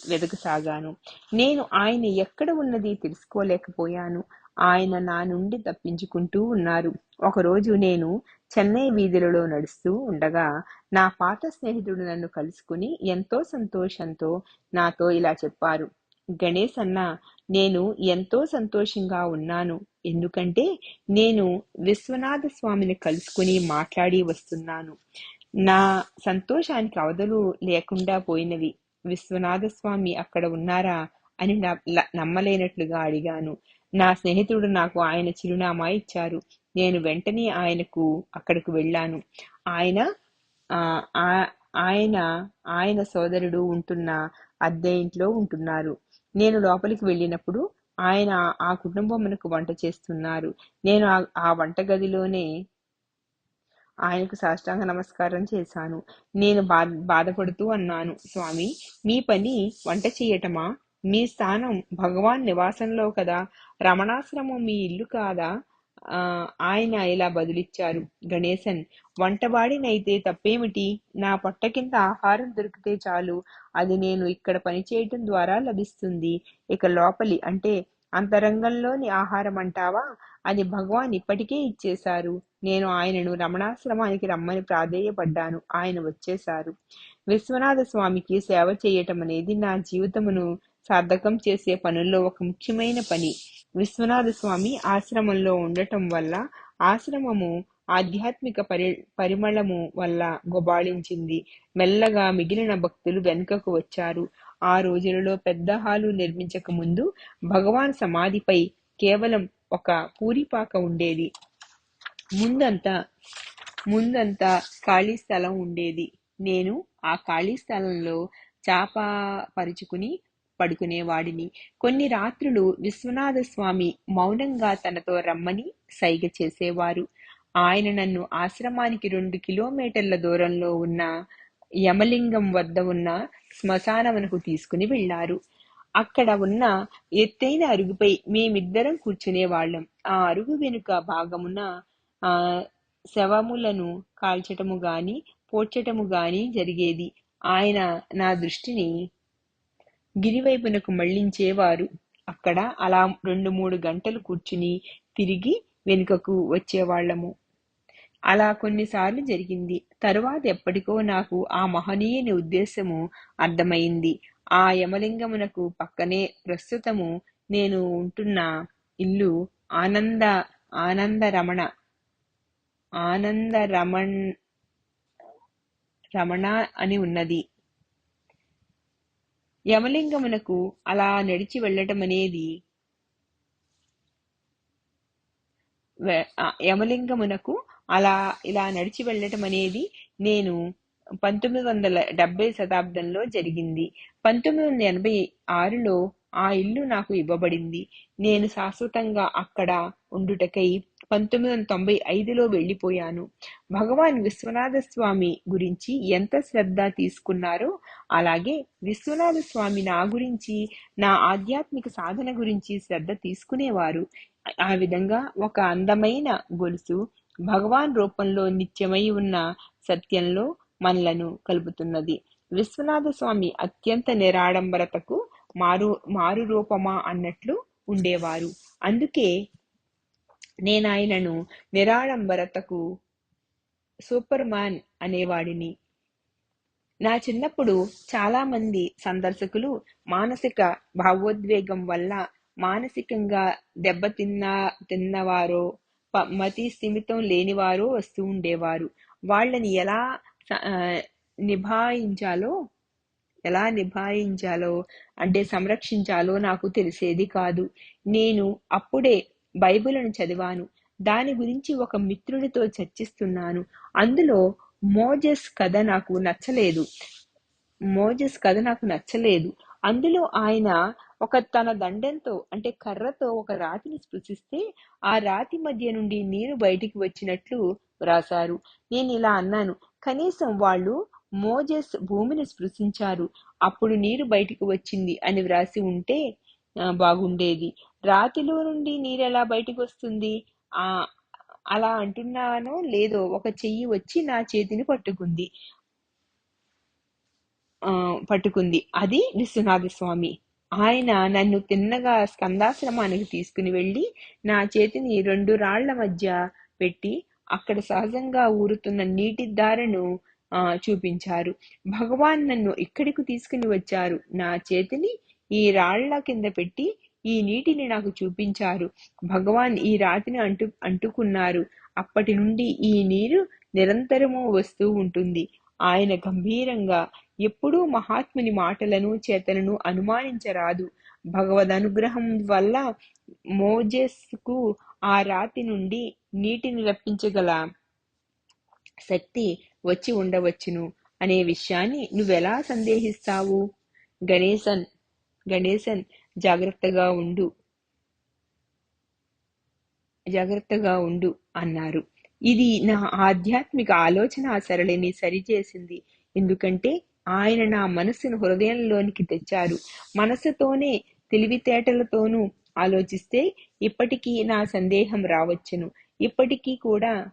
వెదకసాగాను. నేను ఆయన ఎక్కడ ఉన్నది తెలుసుకోలేకపోయాను. ఆయన నా నుండి తప్పించుకుంటూ ఉన్నారు. ఒకరోజు నేను చెన్నై వీధులలో నడుస్తూ ఉండగా నా పాత స్నేహితుడు నన్ను కలుసుకుని ఎంతో సంతోషంతో నాతో ఇలా చెప్పారు. గణేష్ అన్న, నేను ఎంతో సంతోషంగా ఉన్నాను. ఎందుకంటే నేను విశ్వనాథ స్వామిని కలుసుకుని మాట్లాడి వస్తున్నాను. నా సంతోషానికి అవధులు లేకుండా పోయినవి. విశ్వనాథ స్వామి అక్కడ ఉన్నారా అని నమ్మలేనట్లుగా అడిగాను. నా స్నేహితుడు నాకు ఆయన చిరునామా ఇచ్చారు. నేను వెంటనే అక్కడకు వెళ్ళాను. ఆయన ఆయన ఆయన సోదరుడు ఉంటున్న అద్దె ఇంట్లో ఉంటున్నారు. నేను లోపలికి వెళ్ళినప్పుడు ఆయన ఆ కుటుంబమునకు వంట చేస్తున్నారు. నేను ఆ వంటగదిలోనే ఆయనకు సాష్టాంగ నమస్కారం చేశాను. నేను బాధపడుతూ అన్నాను, స్వామి, మీ పని వంట చెయ్యటమా? మీ స్థానం భగవాన్ నివాసంలో కదా, రమణాశ్రమం మీ ఇల్లు కాదా? ఆయన ఇలా బదులిచ్చారు. గణేశన్, వంటవాడినైతే తప్పేమిటి? నా పొట్ట కింద ఆహారం దొరికితే చాలు. అది నేను ఇక్కడ పనిచేయటం ద్వారా లభిస్తుంది. ఇక లోపలి అంటే అంతరంగంలోని ఆహారం అంటావా? అది భగవాన్ ఇప్పటికే ఇచ్చేశారు. నేను ఆయనను రమణాశ్రమానికి రమ్మని ప్రాధేయపడ్డాను. ఆయన వచ్చేశారు. విశ్వనాథ స్వామికి సేవ చేయటం అనేది నా జీవితమును సార్థకం చేసే పనుల్లో ఒక ముఖ్యమైన పని. విశ్వనాథ స్వామి ఆశ్రమంలో ఉండటం వల్ల ఆశ్రమము ఆధ్యాత్మిక పరిమళము వల్ల గుబాళించింది. మెల్లగా మిగిలిన భక్తులు వెనుకకు వచ్చారు. ఆ రోజులలో పెద్ద హాలు నిర్మించక ముందు భగవాన్ సమాధిపై కేవలం ఒక పూరిపాక ఉండేది. ముందంతా ఖాళీ స్థలం ఉండేది. నేను ఆ ఖాళీ స్థలంలో చాప పరుచుకుని పడుకునేవాడిని. కొన్ని రాత్రులు విశ్వనాథ స్వామి మౌనంగా తనతో రమ్మని సైగ చేసేవారు. ఆయన నన్ను ఆశ్రమానికి 2 కిలోమీటర్ల దూరంలో ఉన్న యమలింగం వద్ద ఉన్న శ్మశానమునకు తీసుకుని వెళ్లారు. అక్కడ ఉన్న ఎత్తైన అరుగుపై మేమిద్దరం కూర్చునేవాళ్లం. ఆ అరుగు వెనుక భాగమున శవములను కాల్చటము గాని పోడ్చటము గాని జరిగేది. ఆయన నా దృష్టిని గిరివైపునకు మళ్లించేవారు. అక్కడ అలా 2-3 గంటలు కూర్చుని తిరిగి వెనుకకు వచ్చేవాళ్లము. అలా కొన్నిసార్లు జరిగింది. తరువాత ఎప్పటికో నాకు ఆ మహనీయుని ఉద్దేశము అర్థమైంది. ఆ యమలింగమునకు పక్కనే ప్రస్తుతము నేను ఉంటున్న ఇల్లు రమణ అని ఉన్నది. యమలింగమునకు అలా నడిచి వెళ్ళటమనేది ఇలా నడిచి వెళ్ళటం అనేది నేను 1970 శతాబ్దంలో జరిగింది. 1986లో ఆ ఇల్లు నాకు ఇవ్వబడింది. నేను శాశ్వతంగా అక్కడ ఉండుటకై 1995లో వెళ్లిపోయాను. భగవాన్ విశ్వనాథ స్వామి గురించి ఎంత శ్రద్ధ తీసుకున్నారో అలాగే విశ్వనాథ స్వామి నా గురించి, నా ఆధ్యాత్మిక సాధన గురించి శ్రద్ధ తీసుకునేవారు. ఆ విధంగా ఒక అందమైన గొలుసు భగవాన్ రూపంలో నిత్యమై ఉన్న సత్యంలో మనలను కలుపుతున్నది. విశ్వనాథ స్వామి అత్యంత నిరాడంబరతకు మారు రూపమా అన్నట్లు ఉండేవారు. అందుకే నేనాయనను నిరాడంబరతకు సూపర్ మ్యాన్ అనేవాడిని. నా చిన్నప్పుడు చాలా మంది సందర్శకులు మానసిక భావోద్వేగం వల్ల మానసికంగా తిన్నవారో మతి స్థిమితం లేనివారో వస్తూ ఉండేవారు. వాళ్ళని స- ఆ, నిభాయించాలో నిభాయించాలో అంటే సంరక్షించాలో నాకు తెలిసేది కాదు. నేను అప్పుడే బైబిలును చదివాను. దాని గురించి ఒక మిత్రుడితో చర్చిస్తున్నాను. అందులో మోజెస్ కథ నాకు నచ్చలేదు. అందులో ఆయన తన దండంతో అంటే కర్రతో ఒక రాతిని స్పృశిస్తే ఆ రాతి మధ్య నుండి నీరు బయటికి వచ్చినట్లు వ్రాసారు. నేను ఇలా అన్నాను, కనీసం వాళ్ళు మోజెస్ భూమిని స్పృశించారు, అప్పుడు నీరు బయటికి వచ్చింది అని వ్రాసి ఉంటే బాగుండేది. రాతిలో నుండి నీరెలా బయటికి వస్తుంది? ఆ అలా అంటున్నానో లేదో ఒక చెయ్యి వచ్చి నా చేతిని పట్టుకుంది. అది విశ్వనాథ స్వామి. ఆయన నన్ను తిన్నగా స్కందాశ్రమానికి తీసుకుని వెళ్ళి నా చేతిని 2 రాళ్ల మధ్య పెట్టి అక్కడ సహజంగా ఊరుతున్న నీటి ధారను చూపించారు. భగవాన్ నన్ను ఇక్కడికి తీసుకుని వచ్చారు. నా చేతిని ఈ రాళ్ల కింద పెట్టి ఈ నీటిని నాకు చూపించారు. భగవాన్ ఈ రాతిని అంటుకున్నారు. అప్పటి నుండి ఈ నీరు నిరంతరము వస్తూ ఉంటుంది. ఆయన గంభీరంగా, ఎప్పుడూ మహాత్ముని మాటలను చేతలను అనుమానించరాదు. భగవదనుగ్రహం వల్ల మోజెస్కు ఆ రాతి నుండి నీటిని రప్పించగల శక్తి వచ్చి ఉండవచ్చును అనే విషయాన్ని నువ్వెలా సందేహిస్తావు? గణేశన్ జాగ్రత్తగా ఉండు అన్నారు. ఇది నా ఆధ్యాత్మిక ఆలోచన సరళిని సరిచేసింది. ఎందుకంటే ఆయన నా మనస్సును హృదయంలోనికి తెచ్చారు. మనస్సుతోనే తెలివితేటలతోనూ ఆలోచిస్తే ఇప్పటికీ నా సందేహం రావచ్చును. ఇప్పటికీ కూడా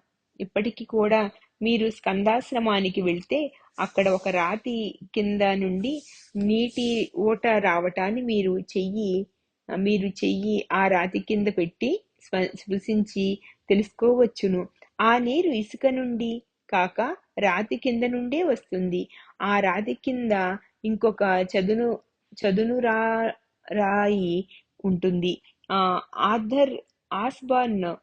మీరు స్కందాశ్రమానికి వెళ్తే అక్కడ ఒక రాతి కింద నుండి నీటి ఊట రావటాన్ని మీరు చెయ్యి ఆ రాతి కింద పెట్టి స్పృశించి తెలుసుకోవచ్చును. ఆ నీరు ఇసుక నుండి కాక రాతి కింద నుండే వస్తుంది. ఆ రాతి కింద ఇంకొక చదును రాయి ఉంటుంది. ఆర్థర్ ఆస్బర్న్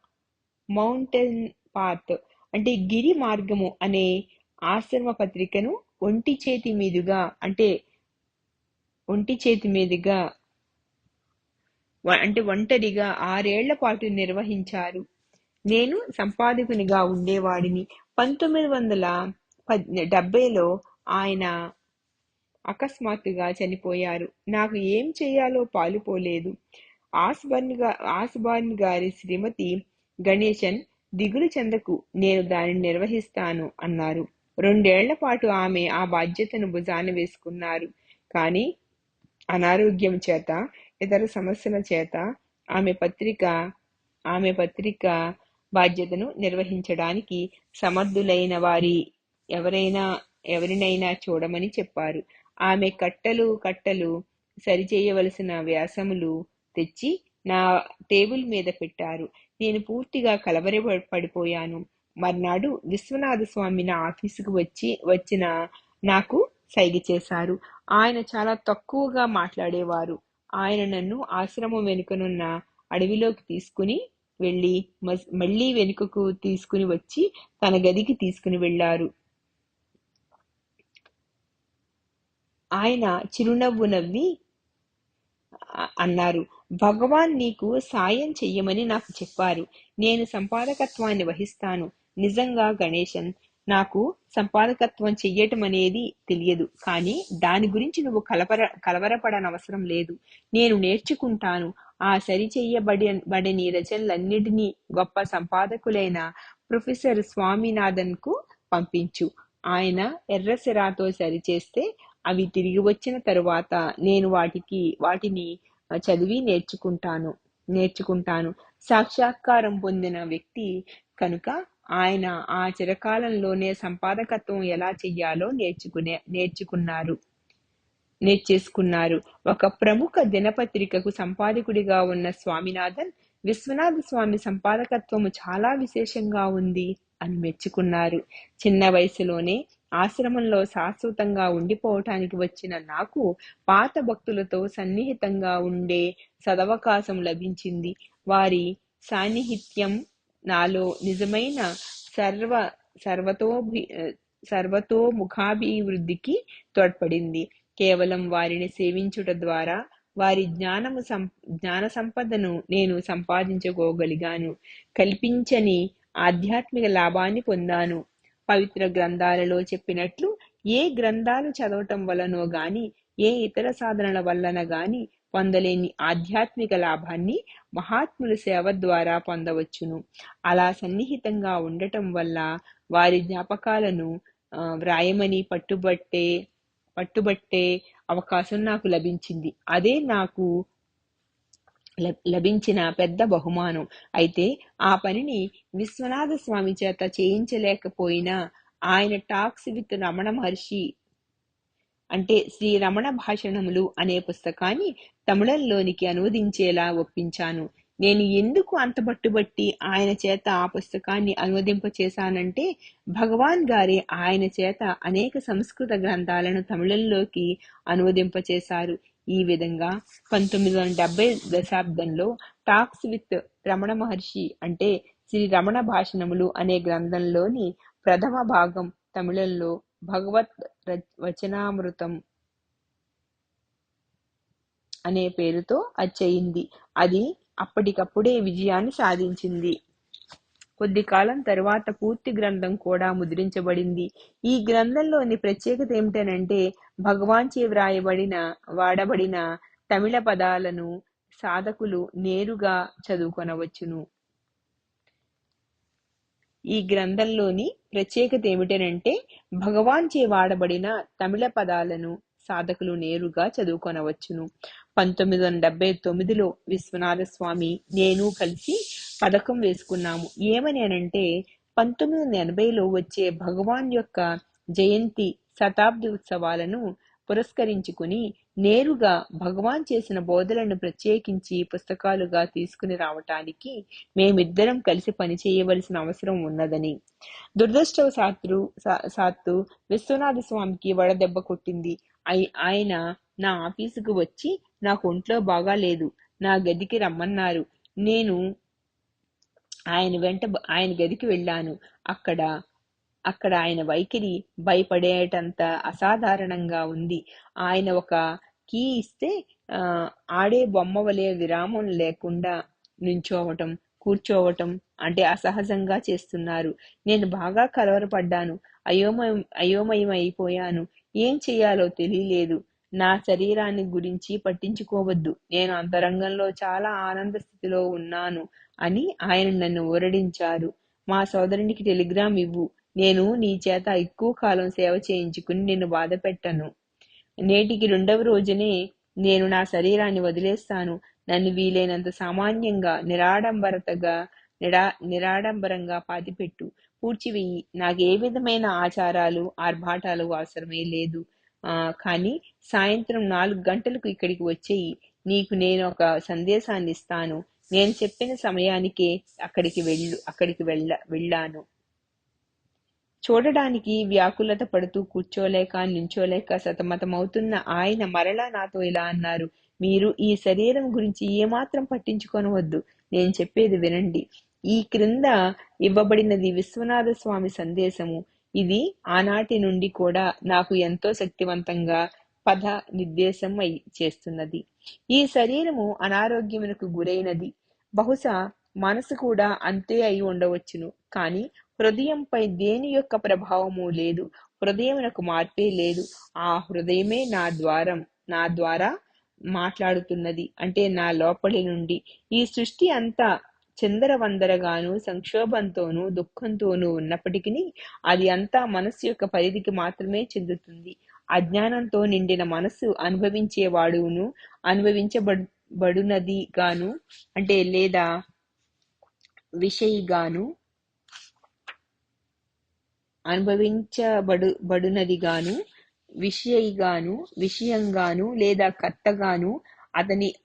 మౌంటైన్ పాత్ అంటే గిరి మార్గము అనే ఆశ్రమ పత్రికను ఒంటి చేతి మీదుగా అంటే ఒంటరిగా 6 ఏళ్ల పాటు నిర్వహించారు. నేను సంపాదకునిగా ఉండేవాడిని. 1970లో ఆయన అకస్మాత్తుగా చనిపోయారు. నాకు ఏం చేయాలో పాలుపోలేదు. ఆస్బార్న్ గారి శ్రీమతి గణేశన్, దిగులు చెందకు, నేను దానిని నిర్వహిస్తాను అన్నారు. 2 ఏళ్ల పాటు ఆమె ఆ బాధ్యతను భుజాన వేసుకున్నారు. కానీ అనారోగ్యం చేత, ఇతర సమస్యల చేత ఆమె పత్రిక బాధ్యతను నిర్వహించడానికి సమర్థులైన ఎవరినైనా చూడమని చెప్పారు. ఆమె కట్టలు సరిచేయవలసిన వ్యాసములు తెచ్చి నా టేబుల్ మీద పెట్టారు. నేను పూర్తిగా కలవరపడిపోయాను. మర్నాడు విశ్వనాథ స్వామి నా ఆఫీసుకు వచ్చిన నాకు సైగ చేశారు. ఆయన చాలా తక్కువగా మాట్లాడేవారు. ఆయన నన్ను ఆశ్రమం వెనుకనున్న అడవిలోకి తీసుకుని వెళ్ళి మళ్ళీ వెనుకకు తీసుకుని వచ్చి తన గదికి తీసుకుని వెళ్లారు. ఆయన చిరునవ్వు నవ్వి అన్నారు, భగవాన్ నీకు సాయం చెయ్యమని నాకు చెప్పారు. నేను సంపాదకత్వాన్ని వహిస్తాను. నిజంగా గణేశన్, నాకు సంపాదకత్వం చెయ్యటం అనేది తెలియదు. కానీ దాని గురించి నువ్వు కలవరపడనవసరం లేదు. నేను నేర్చుకుంటాను. ఆ సరిచెయ్యబడని రచనలన్నిటినీ గొప్ప సంపాదకులైన ప్రొఫెసర్ స్వామినాథన్ కు పంపించు. ఆయన ఎర్రసిరాతో సరిచేస్తే అవి తిరిగి వచ్చిన తరువాత నేను వాటిని చదివి నేర్చుకుంటాను. సాక్షాత్కారం పొందిన వ్యక్తి కనుక ఆయన ఆ చిరకాలంలోనే సంపాదకత్వం ఎలా చెయ్యాలో నేర్చేసుకున్నారు. ఒక ప్రముఖ దినపత్రికకు సంపాదకుడిగా ఉన్న స్వామినాథన్ విశ్వనాథ స్వామి సంపాదకత్వము చాలా విశేషంగా ఉంది అని మెచ్చుకున్నారు. చిన్న వయసులోనే ఆశ్రమంలో శాశ్వతంగా ఉండిపోవటానికి వచ్చిన నాకు పాత భక్తులతో సన్నిహితంగా ఉండే సదవకాశం లభించింది. వారి సాన్నిహిత్యం నాలో నిజమైన సర్వ సర్వతోభి సర్వతోముఖాభివృద్ధికి తోడ్పడింది. కేవలం వారిని సేవించుట ద్వారా వారి జ్ఞాన సంపదను నేను సంపాదించుకోగలిగాను. కల్పించని ఆధ్యాత్మిక లాభాన్ని పొందాను. పవిత్ర గ్రంథాలలో చెప్పినట్లు ఏ గ్రంథాలు చదవటం వలనో గాని, ఏ ఇతర సాధనల వలన గాని పొందలేని ఆధ్యాత్మిక లాభాన్ని మహాత్ముల సేవ ద్వారా పొందవచ్చును. అలా సన్నిహితంగా ఉండటం వల్ల వారి జ్ఞాపకాలను వ్రాయమని పట్టుబట్టే అవకాశం నాకు లభించింది. అదే నాకు లభించిన పెద్ద బహుమానం. అయితే ఆ పనిని విశ్వనాథ స్వామి చేత చేయించలేకపోయినా ఆయన టాక్స్ విత్ రమణ మహర్షి అంటే శ్రీ రమణ భాషణములు అనే పుస్తకాన్ని తమిళంలోనికి అనువదించేలా ఒప్పించాను. నేను ఎందుకు అంత పట్టుబట్టి ఆయన చేత ఆ పుస్తకాన్ని అనువదింపచేశానంటే, భగవాన్ గారే ఆయన చేత అనేక సంస్కృత గ్రంథాలను తమిళంలోకి అనువదింపచేశారు. ఈ విధంగా 1970 దశాబ్దంలో టాక్స్ విత్ రమణ మహర్షి అంటే శ్రీ రమణ భాషణములు అనే గ్రంథంలోని ప్రథమ భాగం తమిళంలో భగవత్ వచనామృతం అనే పేరుతో అచ్చయింది. అది అప్పటికప్పుడే విజయాన్ని సాధించింది. కొద్ది కాలం తరువాత పూర్తి గ్రంథం కూడా ముద్రించబడింది. ఈ గ్రంథంలోని ప్రత్యేకత ఏమిటనంటే, భగవాన్చే వాడబడిన తమిళ పదాలను సాధకులు నేరుగా చదువుకొనవచ్చును. ఈ గ్రంథంలోని ప్రత్యేకత ఏమిటనంటే, భగవాన్చే వాడబడిన తమిళ పదాలను సాధకులు నేరుగా చదువుకొనవచ్చును. 1979లో విశ్వనాథ స్వామి నేను కలిసి పథకం వేసుకున్నాము. ఏమని అనంటే, 1980లో వచ్చే భగవాన్ యొక్క జయంతి శతాబ్ది ఉత్సవాలను పురస్కరించుకుని నేరుగా భగవాన్ చేసిన బోధలను ప్రత్యేకించి పుస్తకాలుగా తీసుకుని రావటానికి మేమిద్దరం కలిసి పనిచేయవలసిన అవసరం ఉన్నదని. దురదృష్టవశాత్తు విశ్వనాథ స్వామికి వడదెబ్బ కొట్టింది. ఆయన నా ఆఫీసుకు వచ్చి నాకు ఒంట్లో బాగాలేదు, నా గదికి రమ్మన్నారు. నేను ఆయన గదికి వెళ్ళాను. అక్కడ ఆయన వైఖరి భయపడేటంత అసాధారణంగా ఉంది. ఆయన ఒక కీ ఇస్తే ఆడే బొమ్మ వలె విరామం లేకుండా నుంచోవటం, కూర్చోవటం అంటే అసహజంగా చేస్తున్నారు. నేను బాగా కలవరపడ్డాను. అయోమయం అయిపోయాను. ఏం చెయ్యాలో తెలియలేదు. నా శరీరాన్ని గురించి పట్టించుకోవద్దు, నేను అంతరంగంలో చాలా ఆనంద స్థితిలో ఉన్నాను అని ఆయన నన్ను ఊరడించారు. మా సోదరునికి టెలిగ్రామ్ ఇవ్వు, నేను నీ చేత ఎక్కువ కాలం సేవ చేయించుకుని నిన్ను బాధ పెట్టను. నేటికి 2వ రోజునే నేను నా శరీరాన్ని వదిలేస్తాను. నన్ను వీలైనంత సామాన్యంగా నిరాడంబరంగా పాతిపెట్టు, పూడ్చివెయ్యి. నాకే విధమైన ఆచారాలు ఆర్భాటాలు అవసరమే లేదు. కానీ సాయంత్రం 4 గంటలకు ఇక్కడికి వచ్చేయి. నీకు నేను ఒక సందేశాన్ని ఇస్తాను. నేను చెప్పిన సమయానికే అక్కడికి వెళ్ళాను. చూడడానికి వ్యాకులత పడుతూ కూర్చోలేక నించోలేక సతమతమవుతున్న ఆయన మరలా నాతో ఇలా అన్నారు, మీరు ఈ శరీరం గురించి ఏమాత్రం పట్టించుకొనవద్దు, నేను చెప్పేది వినండి. ఈ క్రింద ఇవ్వబడినది విశ్వనాథ స్వామి సందేశము. ఇది ఆనాటి నుండి కూడా నాకు ఎంతో శక్తివంతంగా పథ నిర్దేశం చేస్తున్నది. ఈ శరీరము అనారోగ్యమునకు గురైనది. బహుశా మనసు కూడా అంతే అయి ఉండవచ్చును. కానీ హృదయంపై దేని యొక్క ప్రభావము లేదు. హృదయమునకు మార్పే లేదు. ఆ హృదయమే నా ద్వారా మాట్లాడుతున్నది. అంటే నా లోపలి నుండి. ఈ సృష్టి అంతా చిందరవందరగాను సంక్షోభంతోనూ దుఃఖంతోనూ ఉన్నప్పటికీ అది అంతా మనస్సు యొక్క పరిధికి మాత్రమే చెందుతుంది. అజ్ఞానంతో నిండిన మనస్సు అనుభవించేవాడును అనుభవించబడునది గాను అంటే లేదా అనుభవించబడునదిగాను విషయంగాను లేదా కర్తగాను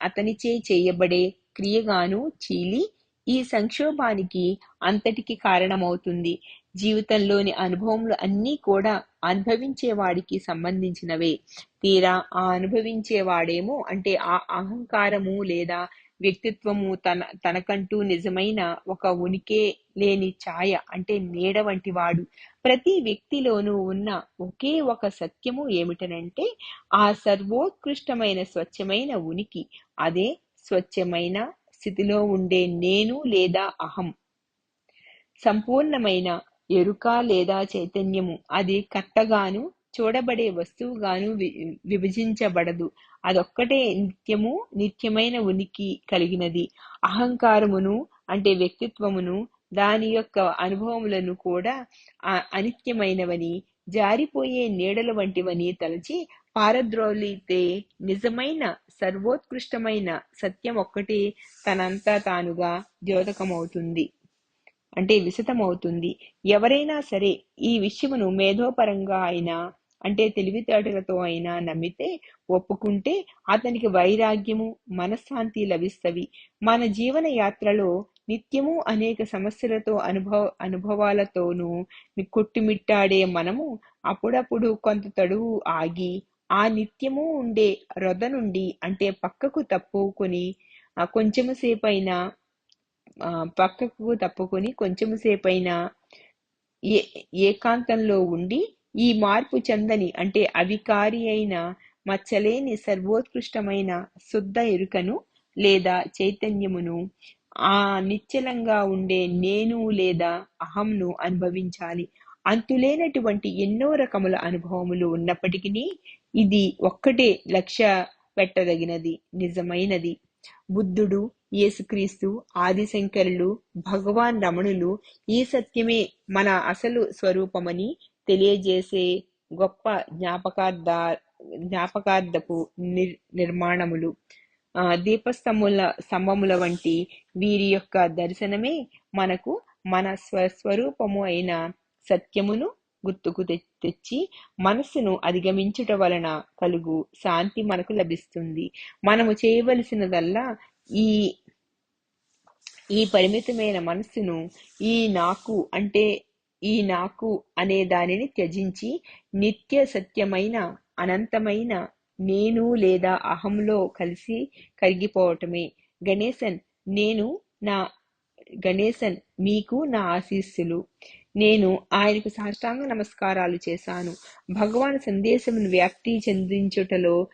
అతనిచే చేయబడే క్రియగాను చీలి ఈ సంక్షోభానికి అంతటికి కారణమవుతుంది. జీవితంలోని అనుభవములు అన్నీ కూడా అనుభవించేవాడికి సంబంధించినవే. తీరా ఆ అనుభవించేవాడేమో అంటే ఆ అహంకారము లేదా వ్యక్తిత్వము తనకంటూ నిజమైన ఒక ఉనికే లేని ఛాయ అంటే నీడ వంటి వాడు. ప్రతి వ్యక్తిలోనూ ఉన్న ఒకే ఒక సత్యము ఏమిటనంటే ఆ సర్వోత్కృష్టమైన స్వచ్ఛమైన ఉనికి. అదే స్వచ్ఛమైన స్థితిలో ఉండే నేను లేదా అహం. సంపూర్ణమైన ఎరుక లేదా చైతన్యము. అది కర్తగాను చూడబడే వస్తువుగాను విభజించబడదు. అదొక్కటే నిత్యము నిత్యమైన ఉనికి కలిగినది. అహంకారమును అంటే వ్యక్తిత్వమును దాని యొక్క అనుభవములను కూడా అనిత్యమైనవని, జారిపోయే నీడల వంటివని తలచి పారద్రోలితే నిజమైన సర్వోత్కృష్టమైన సత్యం ఒక్కటే తనంతా తానుగా ద్యోతకమవుతుంది అంటే విశతమవుతుంది. ఎవరైనా సరే ఈ విషయమును మేధోపరంగా అయినా అంటే తెలివితేటలతో అయినా నమ్మితే, ఒప్పుకుంటే అతనికి వైరాగ్యము, మనశ్శాంతి లభిస్తవి. మన జీవన యాత్రలో నిత్యము అనేక సమస్యలతో అనుభవాలతోనూ కొట్టుమిట్టాడే మనము అప్పుడప్పుడు కొంత తడువు ఆగి ఆ నిత్యము ఉండే రొద నుండి అంటే పక్కకు తప్పుకొని కొంచెము సేపైనా పక్కకు తప్పుకొని కొంచెం సేపైనా ఏకాంతంలో ఉండి ఈ మార్పు చెందని అంటే అవికారి అయిన మచ్చలేని సర్వోత్కృష్టమైన శుద్ధ ఎరుకను లేదా చైతన్యమును ఆ నిశ్చలంగా ఉండే నేను లేదా అహంను అనుభవించాలి. అంతులేనటువంటి ఎన్నో రకముల అనుభవములు ఉన్నప్పటికీ ఇది ఒక్కటే లక్ష్య పెట్టదగినది, నిజమైనది. బుద్ధుడు, యేసుక్రీస్తు, ఆదిశంకరులు, భగవాన్ రమణులు ఈ సత్యమే మన అసలు స్వరూపమని తెలియజేసే గొప్ప జ్ఞాపకార్థపు నిర్మాణములు. స్తంభముల వంటి వీరి యొక్క దర్శనమే మనకు మన స్వరూపము అయిన సత్యమును గుర్తుకు తెచ్చి మనస్సును అధిగమించుట వలన కలుగు శాంతి మనకు లభిస్తుంది. మనము చేయవలసినదల్లా ఈ పరిమితమైన మనస్సును ఈ నాకు అనే దానిని త్యజించి నిత్య సత్యమైన అనంతమైన నేను లేదా అహంలో కలిసి కరిగిపోవటమే. గణేశన్ మీకు నా ఆశీస్సులు. నేను ఆయనకు సాష్టాంగ నమస్కారాలు చేశాను. భగవాన్ సందేశమును వ్యాప్తి చెందించుటలో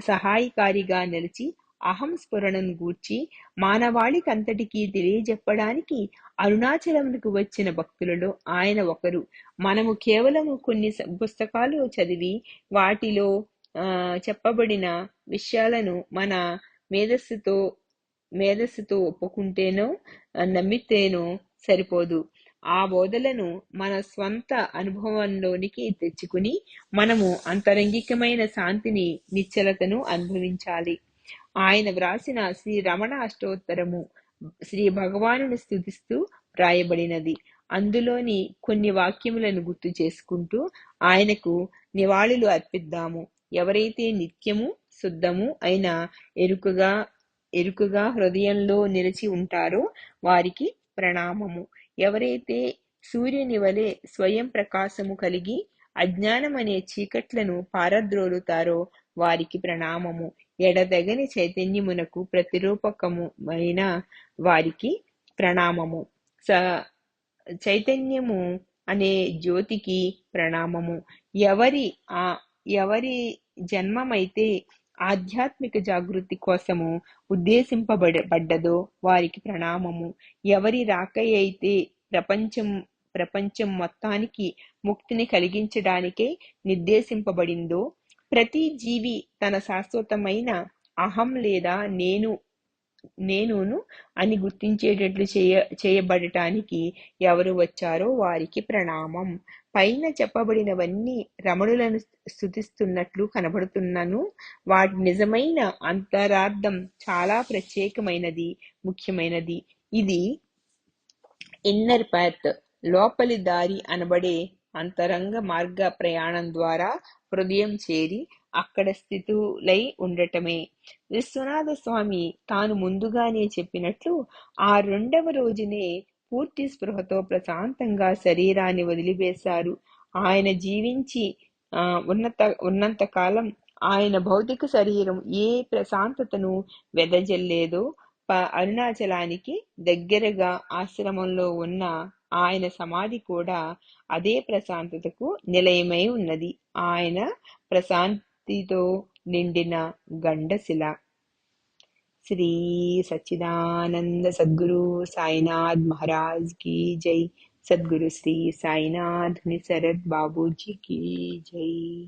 సహాయకారిగా నిలిచి అహం స్ఫురణను గూర్చి మానవాళికంతటికీ తెలియజెప్పడానికి అరుణాచలమునకు వచ్చిన భక్తులలో ఆయన ఒకరు. మనము కేవలము కొన్ని పుస్తకాలు చదివి వాటిలో చెప్పబడిన విషయాలను మన మేధస్సుతో ఒప్పుకుంటేనో నమ్మితేనో సరిపోదు. ఆ బోధలను మన స్వంత అనుభవంలోనికి తెచ్చుకుని మనము అంతరంగికమైన శాంతిని, నిశ్చలతను అనుభవించాలి. ఆయన వ్రాసిన శ్రీ రమణ అష్టోత్తరము శ్రీ భగవానుని స్తుతిస్తూ వ్రాయబడినది. అందులోని కొన్ని వాక్యములను గుర్తు చేసుకుంటూ ఆయనకు నివాళులు అర్పిద్దాము. ఎవరైతే నిత్యము శుద్ధము అయిన ఎరుకగా హృదయంలో నిలిచి ఉంటారో వారికి ప్రణామము. ఎవరైతే సూర్యుని వలె స్వయం ప్రకాశము కలిగి అజ్ఞానం అనే చీకట్లను పారద్రోలుతారో వారికి ప్రణామము. ఎడతెగని చైతన్యమునకు ప్రతిరూపకమైన వారికి ప్రణామము. చైతన్యము అనే జ్యోతికి ప్రణామము. ఎవరి జన్మమైతే ఆధ్యాత్మిక జాగృతి కోసము ఉద్దేశింపబడ్డదో వారికి ప్రణామము. ఎవరి రాకయైతే ప్రపంచం మొత్తానికి ముక్తిని కలిగించడానికే నిర్దేశింపబడిందో, ప్రతి జీవి తన శాశ్వతమైన అహం లేదా నేనును అని గుర్తించేటట్లు చేయబడటానికి ఎవరు వచ్చారో వారికి ప్రణామం. పైన చెప్పబడినవన్నీ రమణులను స్తుతిస్తున్నట్లు కనబడుతున్నను వాటి నిజమైన అంతరార్థం చాలా ప్రత్యేకమైనది, ముఖ్యమైనది. ఇది ఇన్నర్ పాత్, లోపలి దారి అనబడే అంతరంగ మార్గ ప్రయాణం ద్వారా హృదయం చేరి అక్కడ స్థితులై ఉండటమే. విశ్వనాథ స్వామి తాను ముందుగానే చెప్పినట్లు ఆ రెండవ రోజునే పూర్తి స్పృహతో ప్రశాంతంగా శరీరాన్ని వదిలివేశారు. ఆయన జీవించి ఆ, ఉన్నంత కాలం ఆయన భౌతిక శరీరం ఏ ప్రశాంతతను వెదజల్లేదో, అరుణాచలానికి దగ్గరగా ఆశ్రమంలో ఉన్న ఆయన సమాధి కూడా అదే ప్రశాంతతకు నిలయమై ఉన్నది. ఆయన ప్రశాంతితో నిండిన గండశిల. శ్రీ సచ్చిదానంద సద్గురు సాయినాథ్ महाराज की जय. सद्गुरु श्री साईनाथ निसरद बाबू जी की जय.